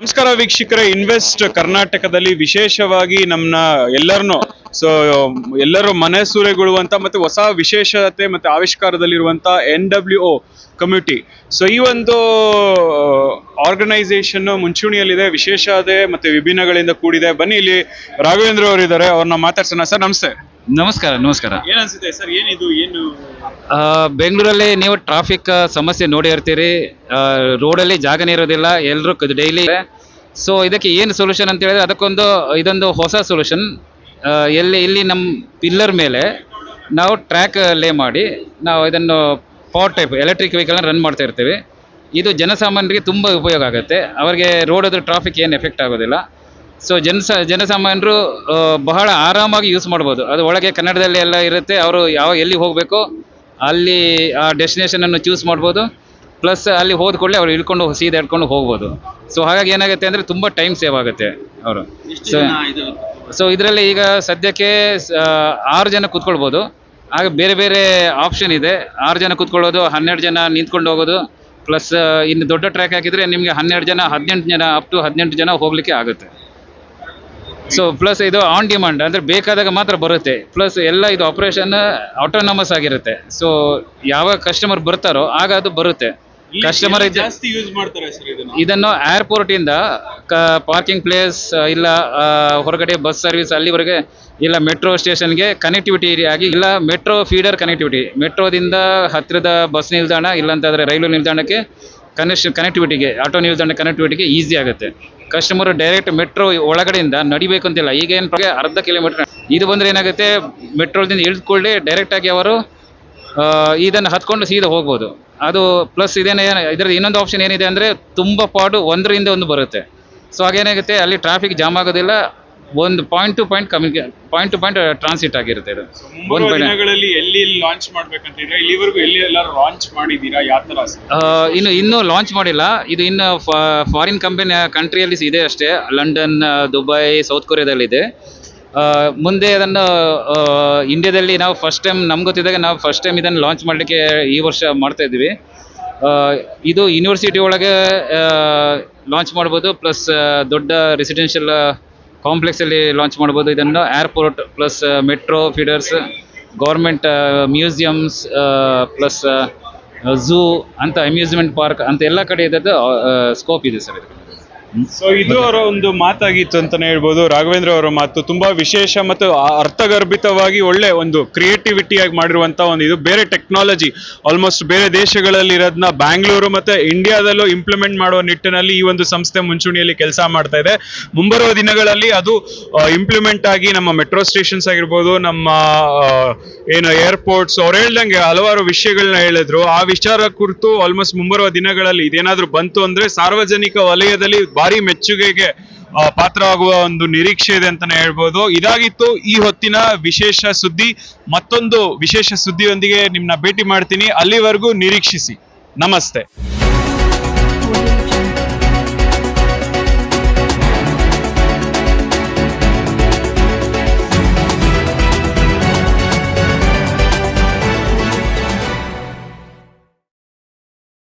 ನಮಸ್ಕಾರ ವೀಕ್ಷಕರೇ, ಇನ್ವೆಸ್ಟ್ ಕರ್ನಾಟಕದಲ್ಲಿ ವಿಶೇಷವಾಗಿ ನಮ್ಮನ್ನ ಎಲ್ಲರೂ ಮನೆ ಸೂರೆಗೊಳ್ಳುವಂತ ಮತ್ತೆ ಹೊಸ ವಿಶೇಷತೆ ಮತ್ತೆ ಆವಿಷ್ಕಾರದಲ್ಲಿರುವಂತ NWO ಕಮ್ಯುನಿಟಿ. ಸೊ ಈ ಒಂದು ಆರ್ಗನೈಸೇಷನ್ ಮುಂಚೂಣಿಯಲ್ಲಿದೆ, ವಿಶೇಷತೆ ಮತ್ತೆ ವಿಭಿನ್ನಗಳಿಂದ ಕೂಡಿದೆ. ಬನ್ನಿ, ಇಲ್ಲಿ ರಾಘವೇಂದ್ರ ಅವರು ಇದ್ದಾರೆ, ಅವ್ರನ್ನ ಮಾತಾಡ್ಸೋಣ. ಸರ್ ನಮಸ್ತೆ. ನಮಸ್ಕಾರ. ಏನ್ ಅನ್ಸುತ್ತೆ ಸರ್, ಏನು ಬೆಂಗಳೂರಲ್ಲಿ ನೀವು ಟ್ರಾಫಿಕ್ ಸಮಸ್ಯೆ ನೋಡಿ ಇರ್ತೀರಿ. ರೋಡಲ್ಲಿ ಜಾಗನೇ ಇರೋದಿಲ್ಲ, ಎಲ್ಲರೂ ಡೈಲಿ. ಸೊ ಇದಕ್ಕೆ ಏನು ಸೊಲ್ಯೂಷನ್ ಅಂತ ಹೇಳಿದ್ರೆ ಇದೊಂದು ಹೊಸ ಸೊಲ್ಯೂಷನ್. ಇಲ್ಲಿ ನಮ್ಮ ಪಿಲ್ಲರ್ ಮೇಲೆ ನಾವು ಟ್ರ್ಯಾಕ್ ಲೇ ಮಾಡಿ ನಾವು ಇದನ್ನು ಪವರ್ ಟೈಪ್ ಎಲೆಕ್ಟ್ರಿಕ್ ವೆಹಿಕಲ್ನ ರನ್ ಮಾಡ್ತಾ ಇರ್ತೀವಿ. ಇದು ಜನಸಾಮಾನ್ಯರಿಗೆ ತುಂಬ ಉಪಯೋಗ ಆಗುತ್ತೆ. ಅವರಿಗೆ ರೋಡದು ಟ್ರಾಫಿಕ್ ಏನು ಎಫೆಕ್ಟ್ ಆಗೋದಿಲ್ಲ. ಸೊ ಜನಸಾಮಾನ್ಯರು ಬಹಳ ಆರಾಮಾಗಿ ಯೂಸ್ ಮಾಡ್ಬೋದು. ಅದು ಒಳಗೆ ಕನ್ನಡದಲ್ಲಿ ಎಲ್ಲ ಇರುತ್ತೆ. ಅವರು ಎಲ್ಲಿ ಹೋಗಬೇಕೋ ಅಲ್ಲಿ ಆ ಡೆಸ್ಟಿನೇಷನನ್ನು ಚೂಸ್ ಮಾಡ್ಬೋದು. ಪ್ಲಸ್ ಅಲ್ಲಿ ಹೋದ ಕೂಡಲೇ ಅವ್ರು ಸೀದಾ ಹಿಡ್ಕೊಂಡು ಹೋಗ್ಬೋದು. ಸೊ ಹಾಗಾಗಿ ಏನಾಗುತ್ತೆ ಅಂದರೆ ತುಂಬ ಟೈಮ್ ಸೇವ್ ಆಗುತ್ತೆ ಅವರು. ಸೊ ಇದರಲ್ಲಿ ಈಗ ಸದ್ಯಕ್ಕೆ 6 ಜನ ಕೂತ್ಕೊಳ್ಬೋದು. ಆಗ ಬೇರೆ ಬೇರೆ ಆಪ್ಷನ್ ಇದೆ. 6 ಜನ ಕೂತ್ಕೊಳ್ಳೋದು, 12 ಜನ ನಿಂತ್ಕೊಂಡು ಹೋಗೋದು. ಪ್ಲಸ್ ಇನ್ನು ದೊಡ್ಡ ಟ್ರ್ಯಾಕ್ ಹಾಕಿದರೆ ನಿಮಗೆ 12 ಜನ, 18 ಜನ, ಅಪ್ ಟು 18 ಜನ ಹೋಗಲಿಕ್ಕೆ ಆಗುತ್ತೆ. ಸೊ ಪ್ಲಸ್ ಇದು ಆನ್ ಡಿಮಾಂಡ್, ಅಂದರೆ ಬೇಕಾದಾಗ ಮಾತ್ರ ಬರುತ್ತೆ. ಪ್ಲಸ್ ಎಲ್ಲ ಇದು ಆಪರೇಷನ್ ಆಟೋನಮಸ್ ಆಗಿರುತ್ತೆ. ಸೊ ಯಾವ ಕಸ್ಟಮರ್ ಬರ್ತಾರೋ ಆಗ ಅದು ಬರುತ್ತೆ. ಕಸ್ಟಮರ್ ಇದನ್ನು ಏರ್ಪೋರ್ಟ್ ಇಂದ ಪಾರ್ಕಿಂಗ್ ಪ್ಲೇಸ್ ಇಲ್ಲ ಹೊರಗಡೆ ಬಸ್ ಸರ್ವಿಸ್ ಅಲ್ಲಿವರೆಗೆ, ಇಲ್ಲ ಮೆಟ್ರೋ ಸ್ಟೇಷನ್ಗೆ ಕನೆಕ್ಟಿವಿಟಿ ಆಗಿ, ಇಲ್ಲ ಮೆಟ್ರೋ ಫೀಡರ್ ಕನೆಕ್ಟಿವಿಟಿ, ಮೆಟ್ರೋದಿಂದ ಹತ್ತಿರದ ಬಸ್ ನಿಲ್ದಾಣ ಇಲ್ಲಾಂತಂದರೆ ರೈಲು ನಿಲ್ದಾಣಕ್ಕೆ ಕನೆಕ್ಟಿವಿಟಿಗೆ, ಆಟೋ ನಿಲ್ದಾಣ ಕನೆಕ್ಟಿವಿಟಿಗೆ ಈಸಿ ಆಗುತ್ತೆ. ಕಸ್ಟಮರ್ ಡೈರೆಕ್ಟ್ ಮೆಟ್ರೋ ಒಳಗಡೆಯಿಂದ ನಡಿಬೇಕು ಅಂತಿಲ್ಲ. ಈಗ ಏನು ಅರ್ಧ ಕಿಲೋಮೀಟರ್ ಇದು ಬಂದರೆ ಏನಾಗುತ್ತೆ, ಮೆಟ್ರೋದಿಂದ ಇಳಿದುಕೊಳ್ಳಿ ಡೈರೆಕ್ಟಾಗಿ ಅವರು ಇದನ್ನು ಹತ್ಕೊಂಡು ಸೀದಾ ಹೋಗ್ಬೋದು. ಅದು ಪ್ಲಸ್ ಇದರಲ್ಲಿ ಇನ್ನೊಂದು ಆಪ್ಷನ್ ಏನಿದೆ ಅಂದರೆ ತುಂಬ ಪಾಡು ಒಂದರಿಂದ ಒಂದು ಬರುತ್ತೆ. ಸೊ ಹಾಗೇನಾಗುತ್ತೆ, ಅಲ್ಲಿ ಟ್ರಾಫಿಕ್ ಜಾಮ್ ಆಗೋದಿಲ್ಲ. ಒಂದು ಪಾಯಿಂಟ್ ಟು ಪಾಯಿಂಟ್ ಟ್ರಾನ್ಸಿಟ್ ಆಗಿರುತ್ತೆ. ಇದು ಎಲ್ಲಿ ಲಾಂಚ್ ಮಾಡ್ಬೇಕಂತಿದ್ರೆ ಇಲ್ಲಿವರೆಗೂ ಎಲ್ಲಿ ಎಲ್ಲರೂ ಲಾಂಚ್ ಮಾಡಿದ್ದೀರಾ? ಯಾವ ತರ? ಇನ್ನೂ ಲಾಂಚ್ ಮಾಡಿಲ್ಲ. ಇದು ಇನ್ನು ಫಾರಿನ್ ಕಂಟ್ರಿಯಲ್ಲಿ ಇದೆ ಅಷ್ಟೇ. ಲಂಡನ್, ದುಬೈ, ಸೌತ್ ಕೊರಿಯಾದಲ್ಲಿದೆ. ಮುಂದೆ ಅದನ್ನು ಇಂಡಿಯಾದಲ್ಲಿ ನಾವು ಫಸ್ಟ್ ಟೈಮ್ ಇದನ್ನು ಲಾಂಚ್ ಮಾಡಲಿಕ್ಕೆ ಈ ವರ್ಷ ಮಾಡ್ತಾ ಇದ್ವಿ. ಇದು ಯೂನಿವರ್ಸಿಟಿ ಒಳಗೆ ಲಾಂಚ್ ಮಾಡ್ಬೋದು. ಪ್ಲಸ್ ದೊಡ್ಡ ರೆಸಿಡೆನ್ಷಿಯಲ್ ಕಾಂಪ್ಲೆಕ್ಸಲ್ಲಿ ಲಾಂಚ್ ಮಾಡ್ಬೋದು ಇದನ್ನು. Airport plus metro feeders, government museums, plus zoo ಅಂತ, ಅಮ್ಯೂಸ್ಮೆಂಟ್ ಪಾರ್ಕ್ ಅಂತ ಎಲ್ಲ ಕಡೆ ಇದ್ದದ್ದು ಸ್ಕೋಪ್ ಇದೆ ಸರ್ ಇದಕ್ಕೆ. ಸೊ ಇದು ಅವರ ಒಂದು ಮಾತಾಗಿತ್ತು ಅಂತಾನೆ ಹೇಳ್ಬೋದು. ರಾಘವೇಂದ್ರ ಅವರ ಮಾತು ತುಂಬಾ ವಿಶೇಷ ಮತ್ತು ಅರ್ಥಗರ್ಭಿತವಾಗಿ ಒಳ್ಳೆ ಒಂದು ಕ್ರಿಯೇಟಿವಿಟಿಯಾಗಿ ಮಾಡಿರುವಂತ ಒಂದು ಇದು. ಬೇರೆ ಟೆಕ್ನಾಲಜಿ ಆಲ್ಮೋಸ್ಟ್ ಬೇರೆ ದೇಶಗಳಲ್ಲಿ ಇರೋದನ್ನ ಬ್ಯಾಂಗ್ಳೂರು ಮತ್ತೆ ಇಂಡಿಯಾದಲ್ಲೂ ಇಂಪ್ಲಿಮೆಂಟ್ ಮಾಡುವ ನಿಟ್ಟಿನಲ್ಲಿ ಈ ಒಂದು ಸಂಸ್ಥೆ ಮುಂಚೂಣಿಯಲ್ಲಿ ಕೆಲಸ ಮಾಡ್ತಾ ಇದೆ. ಮುಂಬರುವ ದಿನಗಳಲ್ಲಿ ಅದು ಇಂಪ್ಲಿಮೆಂಟ್ ಆಗಿ ನಮ್ಮ ಮೆಟ್ರೋ ಸ್ಟೇಷನ್ಸ್ ಆಗಿರ್ಬೋದು, ನಮ್ಮ ಏರ್ಪೋರ್ಟ್ಸ್, ಅವ್ರು ಹೇಳ್ದಂಗೆ ಹಲವಾರು ವಿಷಯಗಳನ್ನ ಹೇಳಿದ್ರು. ಆ ವಿಚಾರ ಕುರಿತು ಆಲ್ಮೋಸ್ಟ್ ಮುಂಬರುವ ದಿನಗಳಲ್ಲಿ ಇದೇನಾದ್ರೂ ಬಂತು ಅಂದ್ರೆ ಸಾರ್ವಜನಿಕ ವಲಯದಲ್ಲಿ ಭಾರಿ ಮೆಚ್ಚುಗೆಗೆ ಪಾತ್ರವಾಗುವ ಒಂದು ನಿರೀಕ್ಷೆ ಇದೆ ಅಂತಾನೆ ಹೇಳ್ಬೋದು. ಇದಾಗಿತ್ತು ಈ ಹೊತ್ತಿನ ವಿಶೇಷ ಸುದ್ದಿ. ಮತ್ತೊಂದು ವಿಶೇಷ ಸುದ್ದಿಯೊಂದಿಗೆ ನಿಮ್ಮನ್ನ ಭೇಟಿ ಮಾಡ್ತೀನಿ. ಅಲ್ಲಿವರೆಗೂ ನಿರೀಕ್ಷಿಸಿ. ನಮಸ್ತೆ.